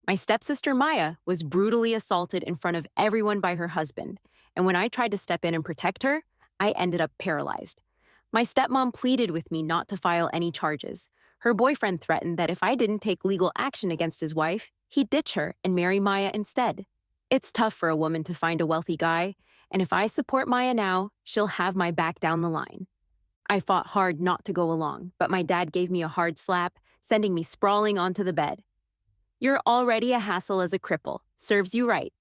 My stepsister Maya was brutally assaulted in front of everyone by her husband, and when I tried to step in and protect her, I ended up paralyzed. My stepmom pleaded with me not to file any charges. Her boyfriend threatened that if I didn't take legal action against his wife, he'd ditch her and marry Maya instead. It's tough for a woman to find a wealthy guy, and if I support Maya now, she'll have my back down the line. I fought hard not to go along, but my dad gave me a hard slap, sending me sprawling onto the bed. You're already a hassle as a cripple. Serves you right.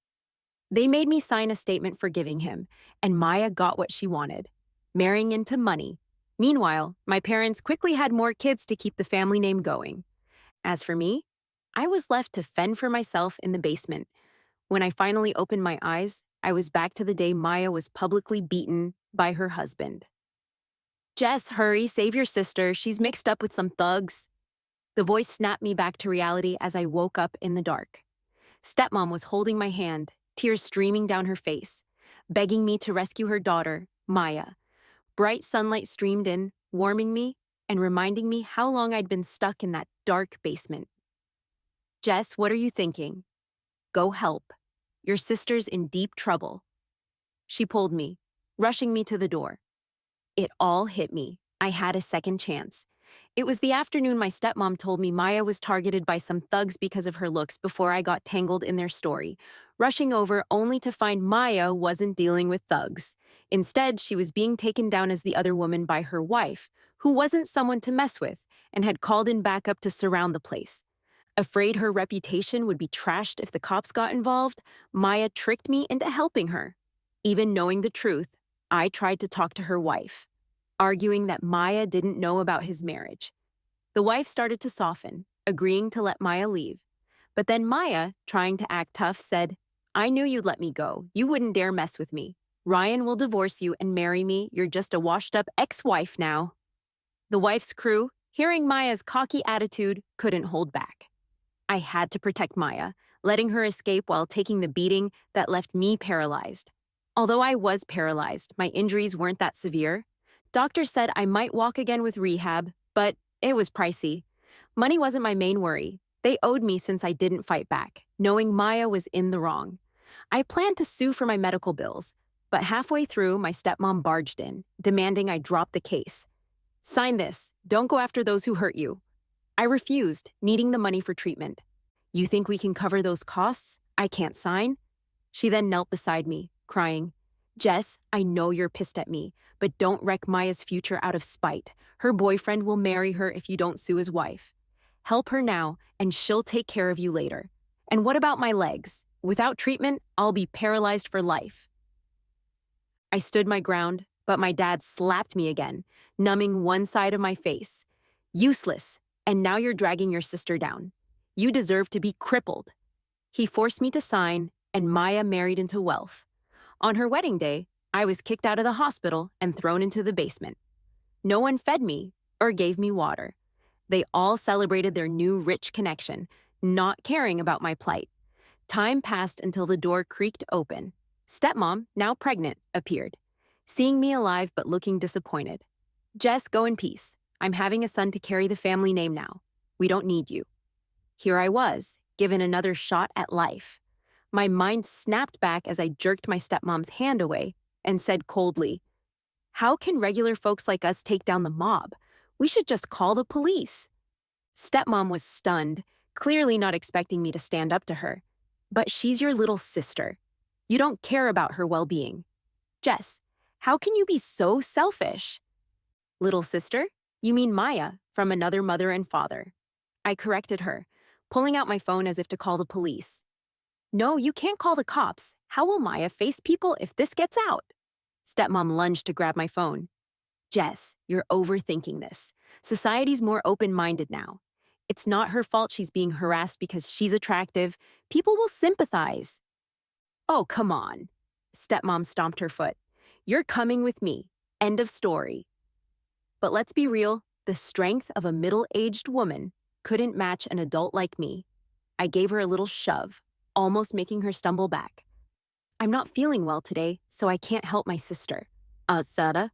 They made me sign a statement forgiving him, and Maya got what she wanted, marrying into money. Meanwhile, my parents quickly had more kids to keep the family name going. As for me, I was left to fend for myself in the basement. When I finally opened my eyes, I was back to the day Maya was publicly beaten by her husband. Jess, hurry, save your sister. She's mixed up with some thugs. The voice snapped me back to reality as I woke up in the dark. Stepmom was holding my hand, tears streaming down her face, begging me to rescue her daughter, Maya. Bright sunlight streamed in, warming me and reminding me how long I'd been stuck in that dark basement. Jess, what are you thinking? Go help. Your sister's in deep trouble. She pulled me, rushing me to the door. It all hit me. I had a second chance. It was the afternoon my stepmom told me Maya was targeted by some thugs because of her looks before I got tangled in their story, rushing over only to find Maya wasn't dealing with thugs. Instead, she was being taken down as the other woman by her wife, who wasn't someone to mess with and had called in backup to surround the place. Afraid her reputation would be trashed if the cops got involved, Maya tricked me into helping her. Even knowing the truth, I tried to talk to her wife, arguing that Maya didn't know about his marriage. The wife started to soften, agreeing to let Maya leave. But then Maya, trying to act tough, said, I knew you'd let me go. You wouldn't dare mess with me. Ryan will divorce you and marry me. You're just a washed-up ex-wife now. The wife's crew, hearing Maya's cocky attitude, couldn't hold back. I had to protect Maya, letting her escape while taking the beating that left me paralyzed. Although I was paralyzed, my injuries weren't that severe. Doctors said I might walk again with rehab, but it was pricey. Money wasn't my main worry. They owed me since I didn't fight back, knowing Maya was in the wrong. I planned to sue for my medical bills, but halfway through, my stepmom barged in, demanding I drop the case. Sign this. Don't go after those who hurt you. I refused, needing the money for treatment. You think we can cover those costs? I can't sign. She then knelt beside me, crying, Jess, I know you're pissed at me, but don't wreck Maya's future out of spite. Her boyfriend will marry her if you don't sue his wife. Help her now, and she'll take care of you later. And what about my legs? Without treatment, I'll be paralyzed for life. I stood my ground, but my dad slapped me again, numbing one side of my face. Useless, and now you're dragging your sister down. You deserve to be crippled. He forced me to sign, and Maya married into wealth. On her wedding day, I was kicked out of the hospital and thrown into the basement. No one fed me or gave me water. They all celebrated their new rich connection, not caring about my plight. Time passed until the door creaked open. Stepmom, now pregnant, appeared, seeing me alive but looking disappointed. Jess, go in peace. I'm having a son to carry the family name now. We don't need you. Here I was, given another shot at life. My mind snapped back as I jerked my stepmom's hand away and said coldly, how can regular folks like us take down the mob? We should just call the police. Stepmom was stunned, clearly not expecting me to stand up to her. But she's your little sister. You don't care about her well-being. Jess, how can you be so selfish? Little sister? You mean Maya, from another mother and father. I corrected her, pulling out my phone as if to call the police. No, you can't call the cops. How will Maya face people if this gets out? Stepmom lunged to grab my phone. Jess, you're overthinking this. Society's more open-minded now. It's not her fault she's being harassed because she's attractive. People will sympathize. Oh, come on. Stepmom stomped her foot. You're coming with me. End of story. But let's be real, the strength of a middle-aged woman couldn't match an adult like me. I gave her a little shove, almost making her stumble back. I'm not feeling well today, so I can't help my sister. Sada,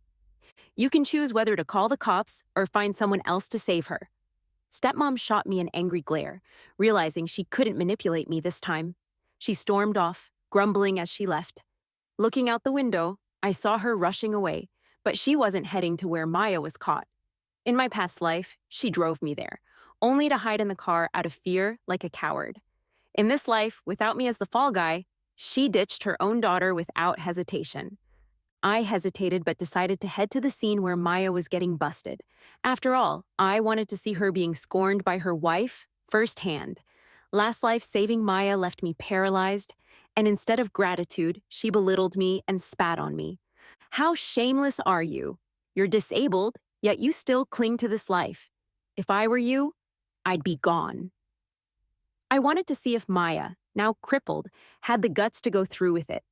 you can choose whether to call the cops or find someone else to save her. Stepmom shot me an angry glare, realizing she couldn't manipulate me this time. She stormed off, grumbling as she left. Looking out the window, I saw her rushing away, but she wasn't heading to where Maya was caught. In my past life, she drove me there, only to hide in the car out of fear like a coward. In this life, without me as the fall guy, she ditched her own daughter without hesitation. I hesitated but decided to head to the scene where Maya was getting busted. After all, I wanted to see her being scorned by her wife firsthand. Last life, saving Maya left me paralyzed, and instead of gratitude, she belittled me and spat on me. How shameless are you? You're disabled, yet you still cling to this life. If I were you, I'd be gone. I wanted to see if Maya, now crippled, had the guts to go through with it.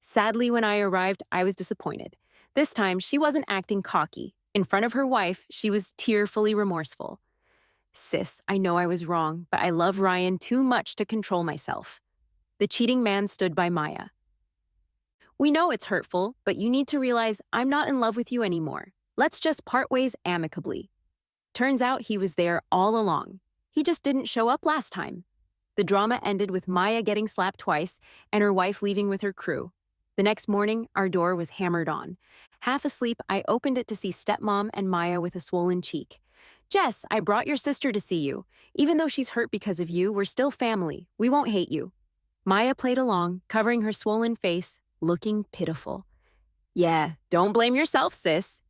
Sadly, when I arrived, I was disappointed. This time, she wasn't acting cocky. In front of her wife, she was tearfully remorseful. Sis, I know I was wrong, but I love Ryan too much to control myself. The cheating man stood by Maya. We know it's hurtful, but you need to realize I'm not in love with you anymore. Let's just part ways amicably. Turns out he was there all along. He just didn't show up last time. The drama ended with Maya getting slapped twice and her wife leaving with her crew. The next morning, our door was hammered on. Half asleep, I opened it to see stepmom and Maya with a swollen cheek. Jess, I brought your sister to see you. Even though she's hurt because of you, we're still family. We won't hate you. Maya played along, covering her swollen face, looking pitiful. Yeah, don't blame yourself, sis.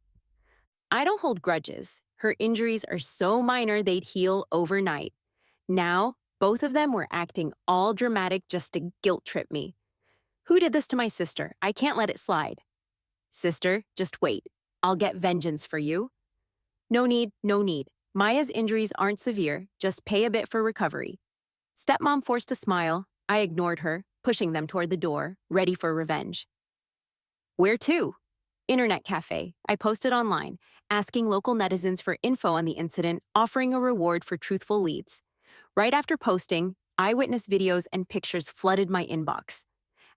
I don't hold grudges. Her injuries are so minor they'd heal overnight. Now, both of them were acting all dramatic just to guilt trip me. Who did this to my sister? I can't let it slide. Sister, just wait. I'll get vengeance for you. No need, no need. Maya's injuries aren't severe, just pay a bit for recovery. Stepmom forced a smile. I ignored her, pushing them toward the door, ready for revenge. Where to? Internet cafe. I posted online, asking local netizens for info on the incident, offering a reward for truthful leads. Right after posting, eyewitness videos and pictures flooded my inbox.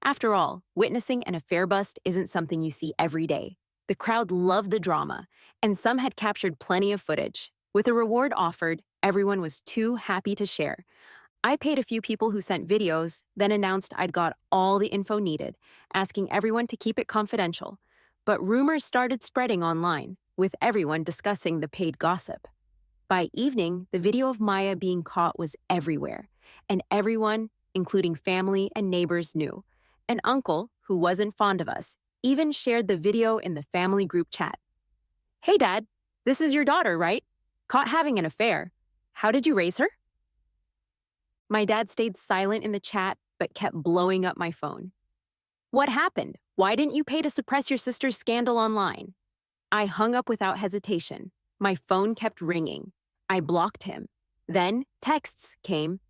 After all, witnessing an affair bust isn't something you see every day. The crowd loved the drama, and some had captured plenty of footage. With a reward offered, everyone was too happy to share. I paid a few people who sent videos, then announced I'd got all the info needed, asking everyone to keep it confidential. But rumors started spreading online, with everyone discussing the paid gossip. By evening, the video of Maya being caught was everywhere, and everyone, including family and neighbors, knew. An uncle, who wasn't fond of us, even shared the video in the family group chat. Hey, Dad, this is your daughter, right? Caught having an affair. How did you raise her? My dad stayed silent in the chat, but kept blowing up my phone. What happened? Why didn't you pay to suppress your sister's scandal online? I hung up without hesitation. My phone kept ringing. I blocked him. Then texts came.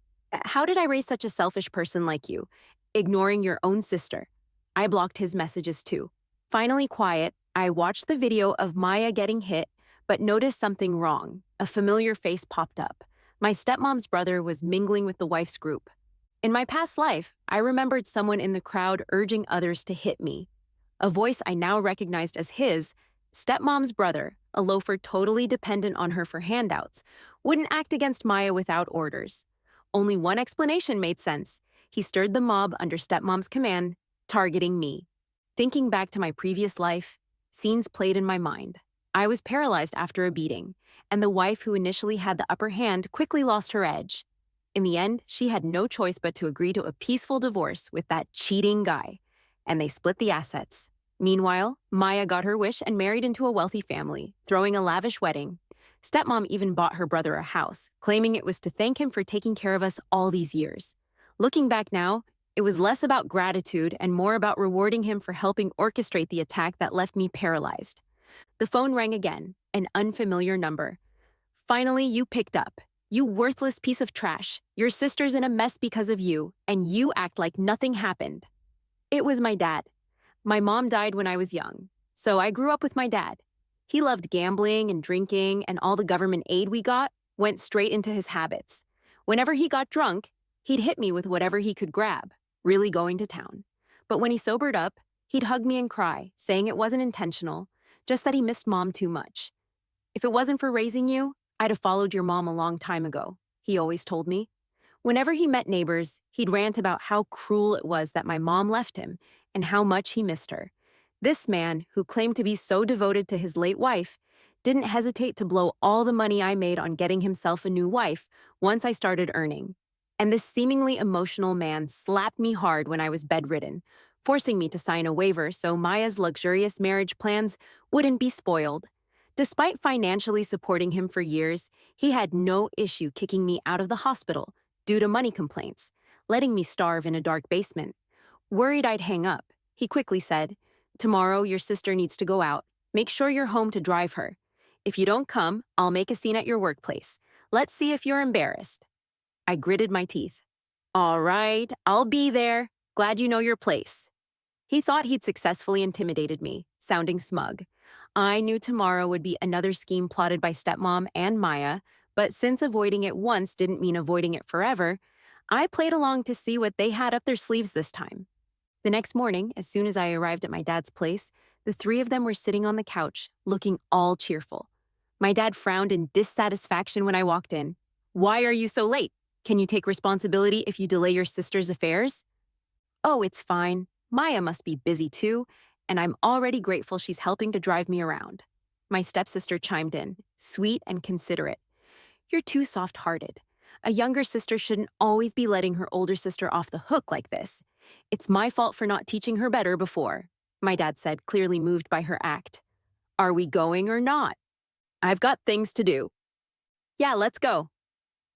How did I raise such a selfish person like you? Ignoring your own sister. I blocked his messages too. Finally quiet, I watched the video of Maya getting hit, but noticed something wrong. A familiar face popped up. My stepmom's brother was mingling with the wife's group. In my past life, I remembered someone in the crowd urging others to hit me. A voice I now recognized as his, stepmom's brother, a loafer totally dependent on her for handouts, wouldn't act against Maya without orders. Only one explanation made sense. He stirred the mob under stepmom's command, targeting me. Thinking back to my previous life, scenes played in my mind. I was paralyzed after a beating, and the wife who initially had the upper hand quickly lost her edge. In the end, she had no choice but to agree to a peaceful divorce with that cheating guy, and they split the assets. Meanwhile, Maya got her wish and married into a wealthy family, throwing a lavish wedding. Stepmom even bought her brother a house, claiming it was to thank him for taking care of us all these years. Looking back now, it was less about gratitude and more about rewarding him for helping orchestrate the attack that left me paralyzed. The phone rang again, an unfamiliar number. Finally, you picked up. You worthless piece of trash. Your sister's in a mess because of you, and you act like nothing happened. It was my dad. My mom died when I was young, so I grew up with my dad. He loved gambling and drinking, and all the government aid we got went straight into his habits. Whenever he got drunk, he'd hit me with whatever he could grab, really going to town. But when he sobered up, he'd hug me and cry, saying it wasn't intentional, just that he missed Mom too much. If it wasn't for raising you, I'd have followed your mom a long time ago, he always told me. Whenever he met neighbors, he'd rant about how cruel it was that my mom left him and how much he missed her. This man, who claimed to be so devoted to his late wife, didn't hesitate to blow all the money I made on getting himself a new wife once I started earning. And this seemingly emotional man slapped me hard when I was bedridden, forcing me to sign a waiver so Maya's luxurious marriage plans wouldn't be spoiled. Despite financially supporting him for years, he had no issue kicking me out of the hospital due to money complaints, letting me starve in a dark basement. Worried I'd hang up, he quickly said, "Tomorrow your sister needs to go out. Make sure you're home to drive her. If you don't come, I'll make a scene at your workplace. Let's see if you're embarrassed." I gritted my teeth. "All right, I'll be there. Glad you know your place." He thought he'd successfully intimidated me, sounding smug. I knew tomorrow would be another scheme plotted by stepmom and Maya, but since avoiding it once didn't mean avoiding it forever, I played along to see what they had up their sleeves this time. The next morning, as soon as I arrived at my dad's place, the three of them were sitting on the couch, looking all cheerful. My dad frowned in dissatisfaction when I walked in. "Why are you so late? Can you take responsibility if you delay your sister's affairs?" "Oh, it's fine. Maya must be busy too, and I'm already grateful she's helping to drive me around." My stepsister chimed in, sweet and considerate. "You're too soft-hearted. A younger sister shouldn't always be letting her older sister off the hook like this. It's my fault for not teaching her better before," my dad said, clearly moved by her act. "Are we going or not?" "I've got things to do." "Yeah, let's go."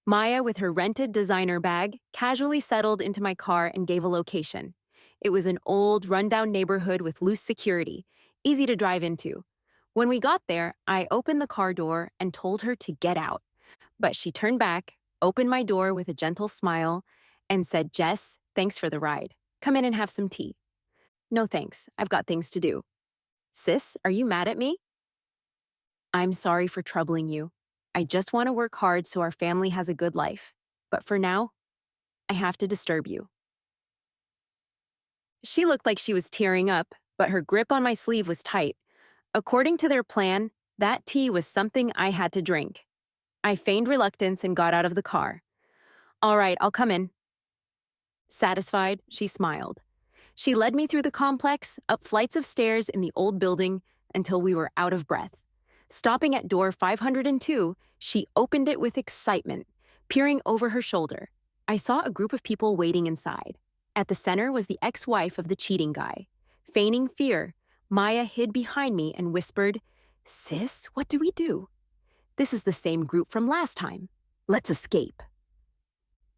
Maya, with her rented designer bag, casually settled into my car and gave a location. It was an old, rundown neighborhood with loose security, easy to drive into. When we got there, I opened the car door and told her to get out. But she turned back, opened my door with a gentle smile, and said, "Jess, thanks for the ride. Come in and have some tea." "No thanks, I've got things to do." "Sis, are you mad at me?" "I'm sorry for troubling you. I just want to work hard so our family has a good life. But for now, I have to disturb you." She looked like she was tearing up, but her grip on my sleeve was tight. According to their plan, that tea was something I had to drink. I feigned reluctance and got out of the car. "All right, I'll come in." Satisfied, she smiled. She led me through the complex, up flights of stairs in the old building until we were out of breath. Stopping at door 502, she opened it with excitement, peering over her shoulder. I saw a group of people waiting inside. At the center was the ex-wife of the cheating guy. Feigning fear, Maya hid behind me and whispered, "Sis, what do we do?" "This is the same group from last time. Let's escape."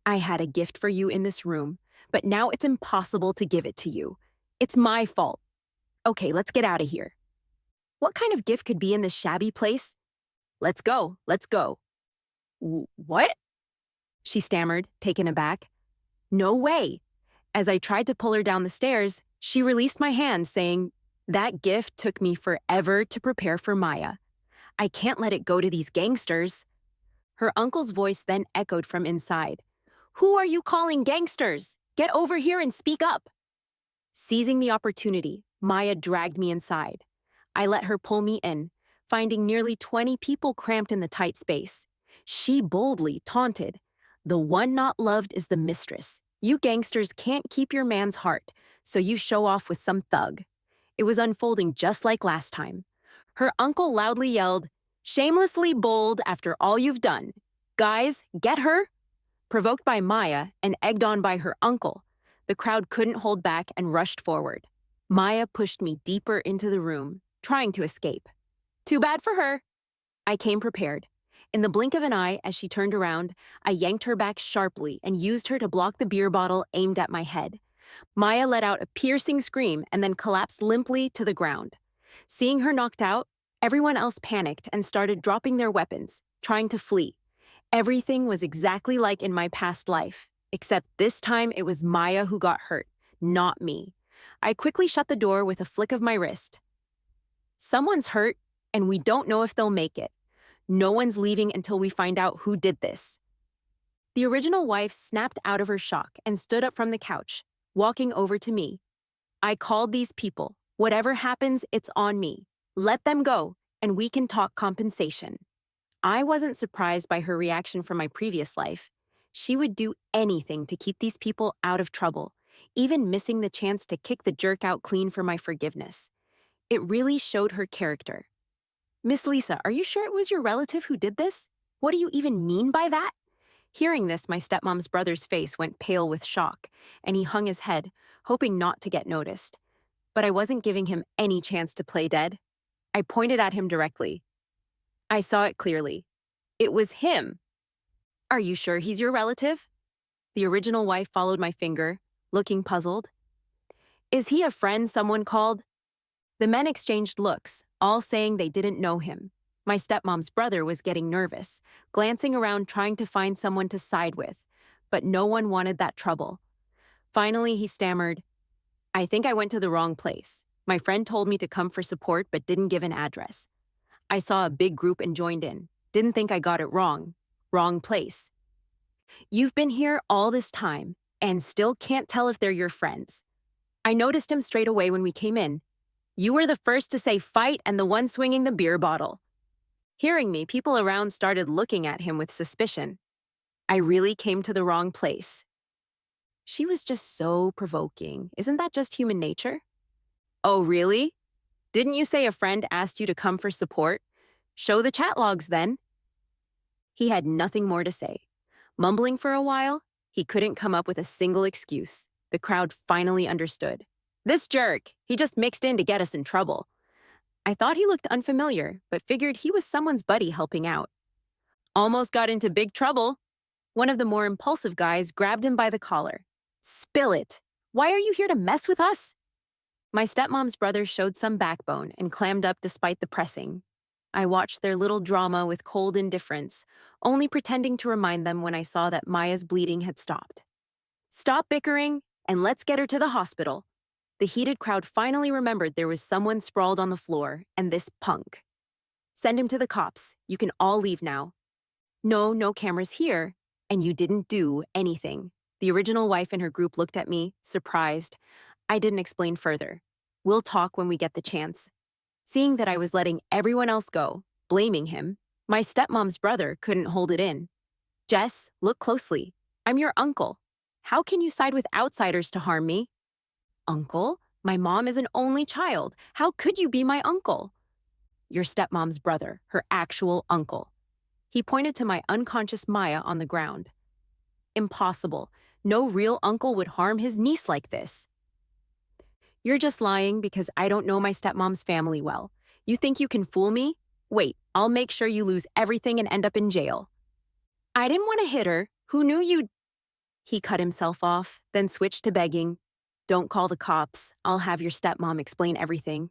"I had a gift for you in this room, but now it's impossible to give it to you. It's my fault. Okay, let's get out of here." "What kind of gift could be in this shabby place?" Let's go, let's go." "What?" she stammered, taken aback. "No way." As I tried to pull her down the stairs, she released my hand, saying, "That gift took me forever to prepare for Maya. I can't let it go to these gangsters." Her uncle's voice then echoed from inside. "Who are you calling gangsters? Get over here and speak up." Seizing the opportunity, Maya dragged me inside. I let her pull me in, finding nearly 20 people cramped in the tight space. She boldly taunted, "The one not loved is the mistress. You gangsters can't keep your man's heart, so you show off with some thug." It was unfolding just like last time. Her uncle loudly yelled, "Shamelessly bold after all you've done. Guys, get her!" Provoked by Maya and egged on by her uncle, the crowd couldn't hold back and rushed forward. Maya pushed me deeper into the room, trying to escape. Too bad for her. I came prepared. In the blink of an eye, as she turned around, I yanked her back sharply and used her to block the beer bottle aimed at my head. Maya let out a piercing scream and then collapsed limply to the ground. Seeing her knocked out, everyone else panicked and started dropping their weapons, trying to flee. Everything was exactly like in my past life, except this time it was Maya who got hurt, not me. I quickly shut the door with a flick of my wrist. Someone's hurt, and we don't know if they'll make it. No one's leaving until we find out who did this. The original wife snapped out of her shock and stood up from the couch, walking over to me. "I called these people. Whatever happens, it's on me. Let them go, and we can talk compensation." I wasn't surprised by her reaction from my previous life. She would do anything to keep these people out of trouble, even missing the chance to kick the jerk out clean for my forgiveness. It really showed her character. Miss Lisa, are you sure it was your relative who did this? What do you even mean by that? Hearing this, my stepmom's brother's face went pale with shock, and he hung his head, hoping not to get noticed. But I wasn't giving him any chance to play dead. I pointed at him directly. I saw it clearly. It was him. Are you sure he's your relative? The original wife followed my finger, looking puzzled. Is he a friend someone called? The men exchanged looks, all saying they didn't know him. My stepmom's brother was getting nervous, glancing around trying to find someone to side with, but no one wanted that trouble. Finally, he stammered, I think I went to the wrong place. My friend told me to come for support but didn't give an address. I saw a big group and joined in. Didn't think I got it wrong. Wrong place. You've been here all this time and still can't tell if they're your friends. I noticed him straight away when we came in. You were the first to say fight and the one swinging the beer bottle. Hearing me, people around started looking at him with suspicion. I really came to the wrong place. She was just so provoking. Isn't that just human nature? Oh, really? Didn't you say a friend asked you to come for support? Show the chat logs then. He had nothing more to say. Mumbling for a while, he couldn't come up with a single excuse. The crowd finally understood. This jerk, he just mixed in to get us in trouble. I thought he looked unfamiliar, but figured he was someone's buddy helping out. Almost got into big trouble. One of the more impulsive guys grabbed him by the collar. Spill it. Why are you here to mess with us? My stepmom's brother showed some backbone and clammed up despite the pressing. I watched their little drama with cold indifference, only pretending to remind them when I saw that Maya's bleeding had stopped. Stop bickering, and let's get her to the hospital. The heated crowd finally remembered there was someone sprawled on the floor, and this punk. Send him to the cops. You can all leave now. No cameras here, and you didn't do anything. The original wife and her group looked at me, surprised. I didn't explain further. We'll talk when we get the chance. Seeing that I was letting everyone else go, blaming him, my stepmom's brother couldn't hold it in. Jess, look closely. I'm your uncle. How can you side with outsiders to harm me? Uncle? My mom is an only child. How could you be my uncle? Your stepmom's brother, her actual uncle. He pointed to my unconscious Maya on the ground. Impossible. No real uncle would harm his niece like this. You're just lying because I don't know my stepmom's family well. You think you can fool me? Wait, I'll make sure you lose everything and end up in jail. I didn't want to hit her. Who knew you'd... He cut himself off, then switched to begging. Don't call the cops. I'll have your stepmom explain everything.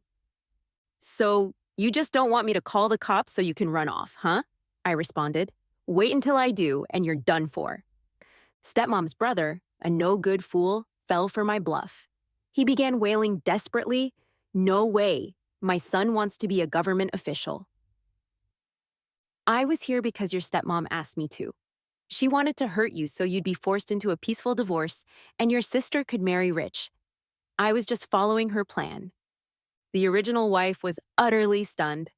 So, you just don't want me to call the cops so you can run off, huh? I responded. Wait until I do, and you're done for. Stepmom's brother, a no-good fool, fell for my bluff. He began wailing desperately, No way. My son wants to be a government official. I was here because your stepmom asked me to. She wanted to hurt you so you'd be forced into a peaceful divorce and your sister could marry rich. I was just following her plan. The original wife was utterly stunned.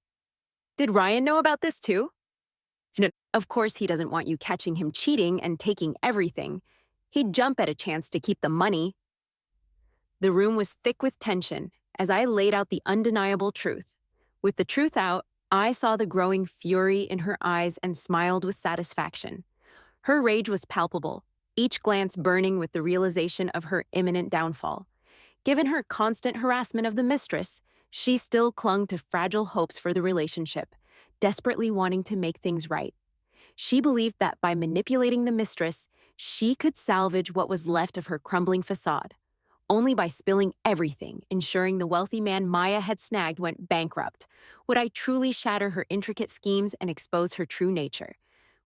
Did Ryan know about this too? Of course he doesn't want you catching him cheating and taking everything. He'd jump at a chance to keep the money. The room was thick with tension as I laid out the undeniable truth. With the truth out, I saw the growing fury in her eyes and smiled with satisfaction. Her rage was palpable, each glance burning with the realization of her imminent downfall. Given her constant harassment of the mistress, she still clung to fragile hopes for the relationship, desperately wanting to make things right. She believed that by manipulating the mistress, she could salvage what was left of her crumbling facade. Only by spilling everything, ensuring the wealthy man Maya had snagged went bankrupt, would I truly shatter her intricate schemes and expose her true nature.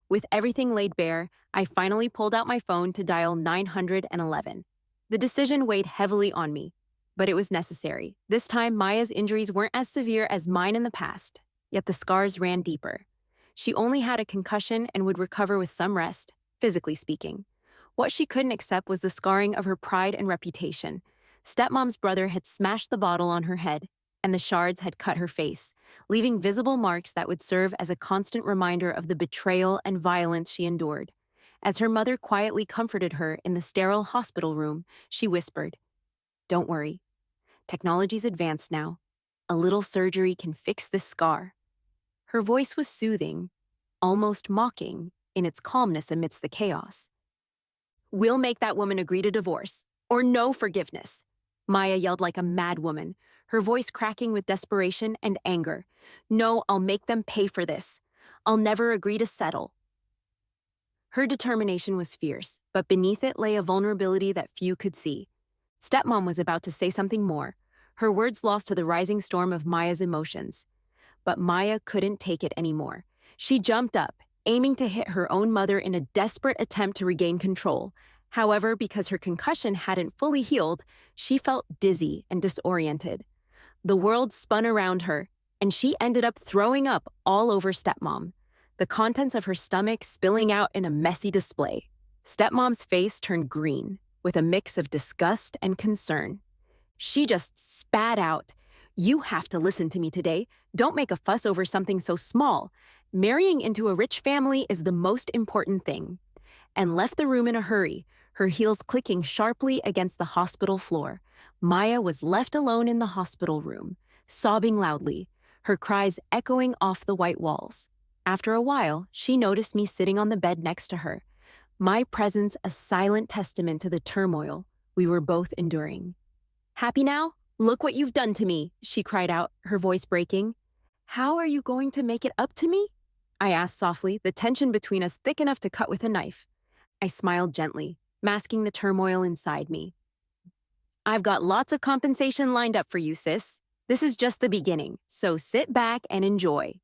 With everything laid bare, I finally pulled out my phone to dial 911. The decision weighed heavily on me, but it was necessary. This time, Maya's injuries weren't as severe as mine in the past, yet the scars ran deeper. She only had a concussion and would recover with some rest, physically speaking. What she couldn't accept was the scarring of her pride and reputation. Stepmom's brother had smashed the bottle on her head. and the shards had cut her face, leaving visible marks that would serve as a constant reminder of the betrayal and violence she endured. As her mother quietly comforted her in the sterile hospital room, she whispered, "Don't worry. Technology's advanced now. A little surgery can fix this scar." Her voice was soothing, almost mocking, in its calmness amidst the chaos. "We'll make that woman agree to divorce, or no forgiveness," Maya yelled like a mad woman, her voice cracking with desperation and anger. "No, I'll make them pay for this. I'll never agree to settle." Her determination was fierce, but beneath it lay a vulnerability that few could see. Stepmom was about to say something more, her words lost to the rising storm of Maya's emotions. But Maya couldn't take it anymore. She jumped up, aiming to hit her own mother in a desperate attempt to regain control. However, because her concussion hadn't fully healed, she felt dizzy and disoriented. The world spun around her, and she ended up throwing up all over Stepmom, the contents of her stomach spilling out in a messy display. Stepmom's face turned green, with a mix of disgust and concern. She just spat out, "You have to listen to me today. Don't make a fuss over something so small. Marrying into a rich family is the most important thing," and left the room in a hurry, her heels clicking sharply against the hospital floor. Maya was left alone in the hospital room, sobbing loudly, her cries echoing off the white walls. After a while, she noticed me sitting on the bed next to her, my presence a silent testament to the turmoil we were both enduring. "Happy now? Look what you've done to me," she cried out, her voice breaking. "How are you going to make it up to me?" I asked softly, the tension between us thick enough to cut with a knife. I smiled gently, masking the turmoil inside me. "I've got lots of compensation lined up for you, sis. This is just the beginning, so sit back and enjoy."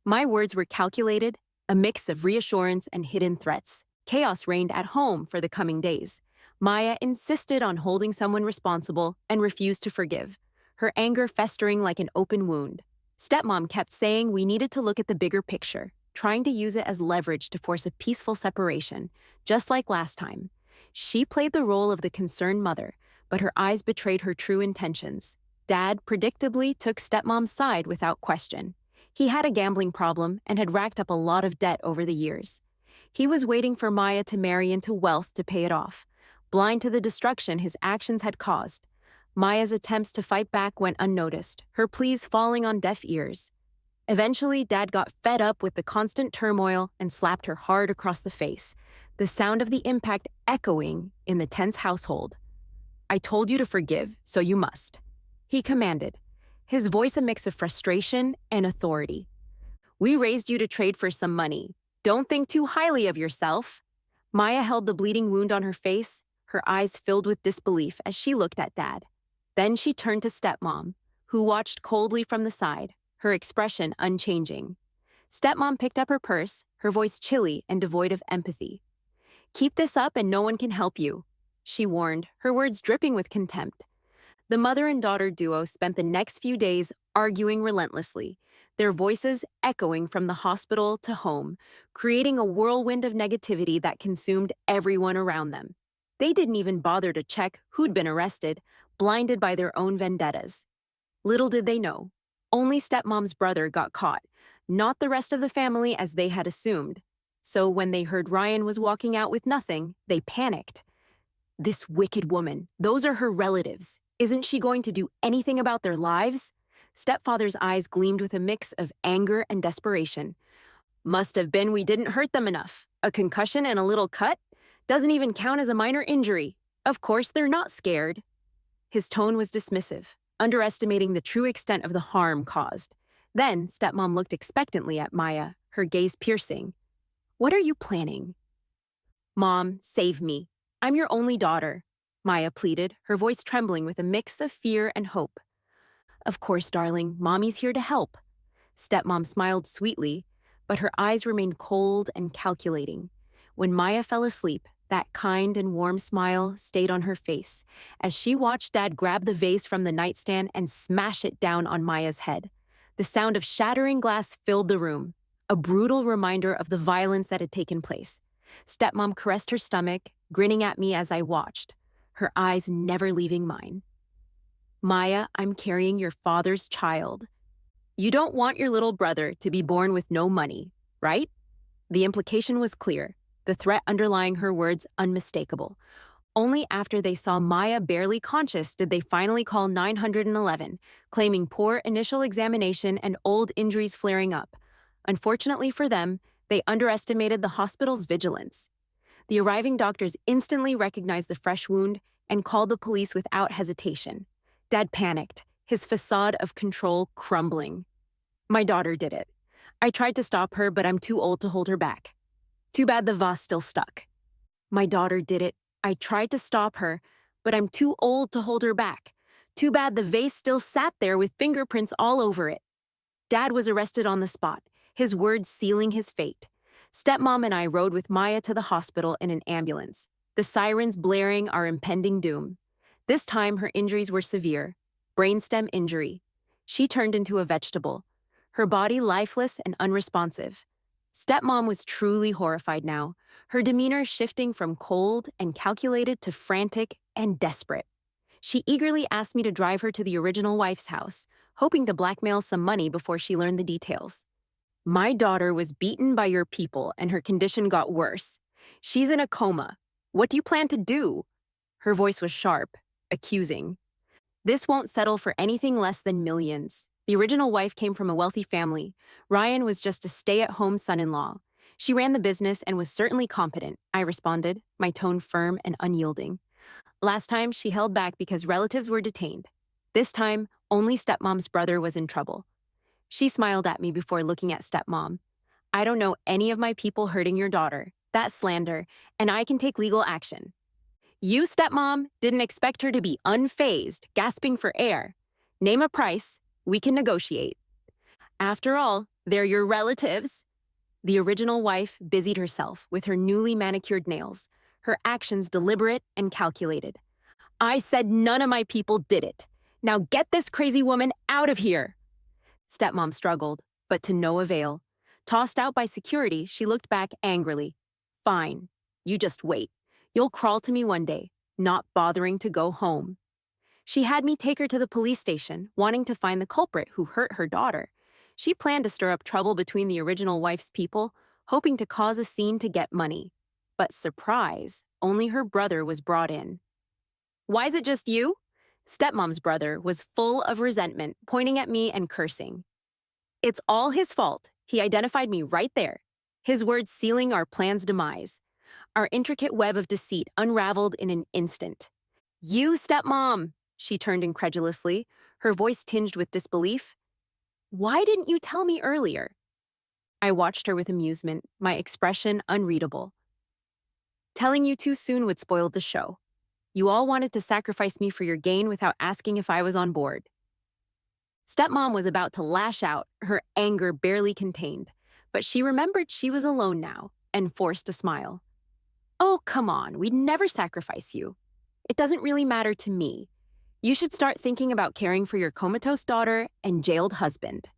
My words were calculated, a mix of reassurance and hidden threats. Chaos reigned at home for the coming days. Maya insisted on holding someone responsible and refused to forgive, her anger festering like an open wound. Stepmom kept saying we needed to look at the bigger picture, trying to use it as leverage to force a peaceful separation, just like last time. She played the role of the concerned mother, but her eyes betrayed her true intentions. Dad predictably took Stepmom's side without question. He had a gambling problem and had racked up a lot of debt over the years. He was waiting for Maya to marry into wealth to pay it off, blind to the destruction his actions had caused. Maya's attempts to fight back went unnoticed, her pleas falling on deaf ears. Eventually, Dad got fed up with the constant turmoil and slapped her hard across the face, the sound of the impact echoing in the tense household. "I told you to forgive, so you must," he commanded, his voice a mix of frustration and authority. "We raised you to trade for some money. Don't think too highly of yourself." Maya held the bleeding wound on her face, her eyes filled with disbelief as she looked at Dad. Then she turned to Stepmom, who watched coldly from the side, her expression unchanging. Stepmom picked up her purse, her voice chilly and devoid of empathy. "Keep this up and no one can help you," she warned, her words dripping with contempt. The mother and daughter duo spent the next few days arguing relentlessly, their voices echoing from the hospital to home, creating a whirlwind of negativity that consumed everyone around them. They didn't even bother to check who'd been arrested, blinded by their own vendettas. Little did they know, only Stepmom's brother got caught, not the rest of the family as they had assumed. So when they heard Ryan was walking out with nothing, they panicked. "This wicked woman, those are her relatives. Isn't she going to do anything about their lives?" Stepfather's eyes gleamed with a mix of anger and desperation. "Must have been we didn't hurt them enough. A concussion and a little cut? Doesn't even count as a minor injury. Of course they're not scared." His tone was dismissive, underestimating the true extent of the harm caused. Then Stepmom looked expectantly at Maya, her gaze piercing. "What are you planning?" "Mom, save me. I'm your only daughter," Maya pleaded, her voice trembling with a mix of fear and hope. "Of course, darling, Mommy's here to help." Stepmom smiled sweetly, but her eyes remained cold and calculating. When Maya fell asleep, that kind and warm smile stayed on her face as she watched Dad grab the vase from the nightstand and smash it down on Maya's head. The sound of shattering glass filled the room, a brutal reminder of the violence that had taken place. Stepmom caressed her stomach, grinning at me as I watched, her eyes never leaving mine. Maya, I'm carrying your father's child. You don't want your little brother to be born with no money, right? The implication was clear, the threat underlying her words unmistakable. Only after they saw Maya barely conscious did they finally call 911, claiming poor initial examination and old injuries flaring up. Unfortunately for them, they underestimated the hospital's vigilance. The arriving doctors instantly recognized the fresh wound and called the police without hesitation. Dad panicked, his facade of control crumbling. My daughter did it. I tried to stop her, but I'm too old to hold her back. Too bad the vase still stuck. My daughter did it. I tried to stop her, but I'm too old to hold her back. Too bad the vase still sat there with fingerprints all over it. Dad was arrested on the spot, his words sealing his fate. Stepmom and I rode with Maya to the hospital in an ambulance, the sirens blaring our impending doom. This time, her injuries were severe. Brainstem injury. She turned into a vegetable, her body lifeless and unresponsive. Stepmom was truly horrified now, her demeanor shifting from cold and calculated to frantic and desperate. She eagerly asked me to drive her to the original wife's house, hoping to blackmail some money before she learned the details. My daughter was beaten by your people and her condition got worse. She's in a coma. What do you plan to do? Her voice was sharp, accusing. This won't settle for anything less than millions. The original wife came from a wealthy family. Ryan was just a stay-at-home son-in-law. She ran the business and was certainly competent, I responded, my tone firm and unyielding. Last time, she held back because relatives were detained. This time, only stepmom's brother was in trouble. She smiled at me before looking at stepmom. I don't know any of my people hurting your daughter. That's slander, and I can take legal action. You, stepmom, didn't expect her to be unfazed, gasping for air. Name a price. We can negotiate. After all, they're your relatives. The original wife busied herself with her newly manicured nails, her actions deliberate and calculated. I said none of my people did it. Now get this crazy woman out of here. Stepmom struggled, but to no avail. Tossed out by security, she looked back angrily. Fine. You just wait. You'll crawl to me one day, not bothering to go home. She had me take her to the police station, wanting to find the culprit who hurt her daughter. She planned to stir up trouble between the original wife's people, hoping to cause a scene to get money. But surprise, only her brother was brought in. Why is it just you? Stepmom's brother was full of resentment, pointing at me and cursing. It's all his fault. He identified me right there. His words sealing our plan's demise. Our intricate web of deceit unraveled in an instant. You, stepmom! She turned incredulously, her voice tinged with disbelief. Why didn't you tell me earlier? I watched her with amusement, my expression unreadable. Telling you too soon would spoil the show. You all wanted to sacrifice me for your gain without asking if I was on board. Stepmom was about to lash out, her anger barely contained, but she remembered she was alone now and forced a smile. Oh, come on, we'd never sacrifice you. It doesn't really matter to me. You should start thinking about caring for your comatose daughter and jailed husband.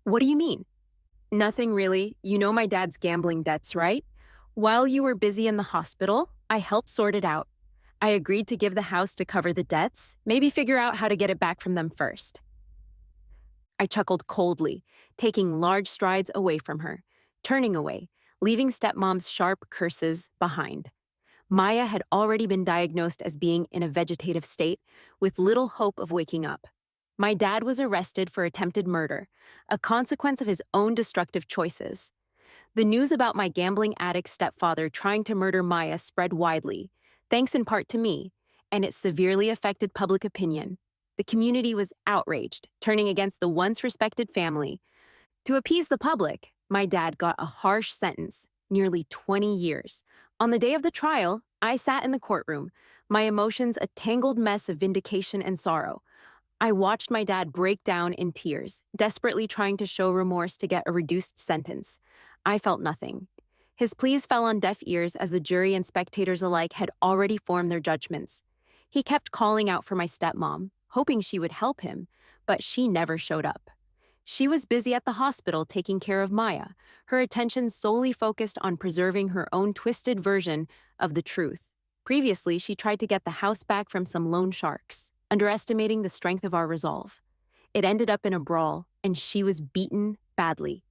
What do you mean? Nothing really. You know my dad's gambling debts, right? While you were busy in the hospital, I helped sort it out. I agreed to give the house to cover the debts, maybe figure out how to get it back from them first. I chuckled coldly, taking large strides away from her, turning away, leaving stepmom's sharp curses behind. Maya had already been diagnosed as being in a vegetative state, with little hope of waking up. My dad was arrested for attempted murder, a consequence of his own destructive choices. The news about my gambling addict stepfather trying to murder Maya spread widely, thanks in part to me, and it severely affected public opinion. The community was outraged, turning against the once respected family. To appease the public, my dad got a harsh sentence, nearly 20 years. On the day of the trial, I sat in the courtroom, my emotions a tangled mess of vindication and sorrow. I watched my dad break down in tears, desperately trying to show remorse to get a reduced sentence. I felt nothing. His pleas fell on deaf ears as the jury and spectators alike had already formed their judgments. He kept calling out for my stepmom, hoping she would help him, but she never showed up. She was busy at the hospital taking care of Maya, her attention solely focused on preserving her own twisted version of the truth. Previously, she tried to get the house back from some loan sharks. underestimating the strength of our resolve. It ended up in a brawl, and she was beaten badly.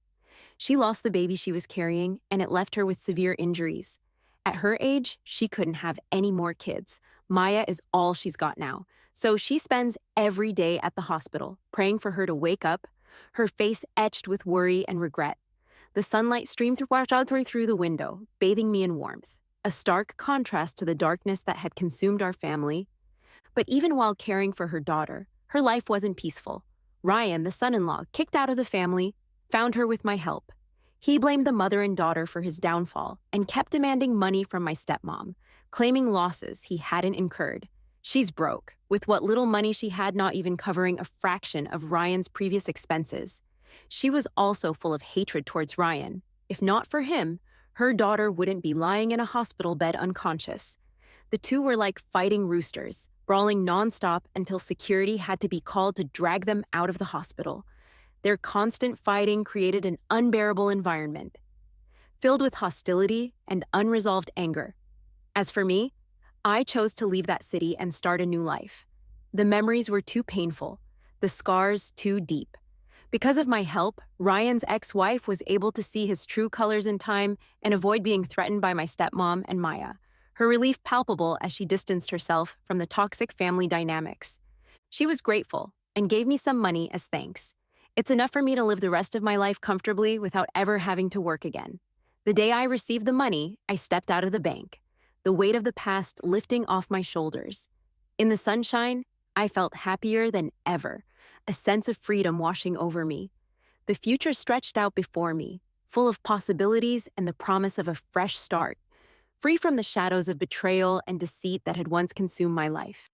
She lost the baby she was carrying, and it left her with severe injuries. At her age, she couldn't have any more kids. Maya is all she's got now, so she spends every day at the hospital, praying for her to wake up, her face etched with worry and regret. The sunlight streamed through the window, bathing me in warmth, a stark contrast to the darkness that had consumed our family. But even while caring for her daughter, her life wasn't peaceful. Ryan, the son-in-law, kicked out of the family, found her with my help. He blamed the mother and daughter for his downfall and kept demanding money from my stepmom, claiming losses he hadn't incurred. She's broke, with what little money she had not even covering a fraction of Ryan's previous expenses. She was also full of hatred towards Ryan. If not for him, her daughter wouldn't be lying in a hospital bed unconscious. The two were like fighting roosters, brawling nonstop until security had to be called to drag them out of the hospital. Their constant fighting created an unbearable environment, filled with hostility and unresolved anger. As for me, I chose to leave that city and start a new life. The memories were too painful, the scars too deep. Because of my help, Ryan's ex-wife was able to see his true colors in time and avoid being threatened by my stepmom and Maya, her relief palpable as she distanced herself from the toxic family dynamics. She was grateful and gave me some money as thanks. It's enough for me to live the rest of my life comfortably without ever having to work again. The day I received the money, I stepped out of the bank, the weight of the past lifting off my shoulders. In the sunshine, I felt happier than ever, a sense of freedom washing over me. The future stretched out before me, full of possibilities and the promise of a fresh start, free from the shadows of betrayal and deceit that had once consumed my life.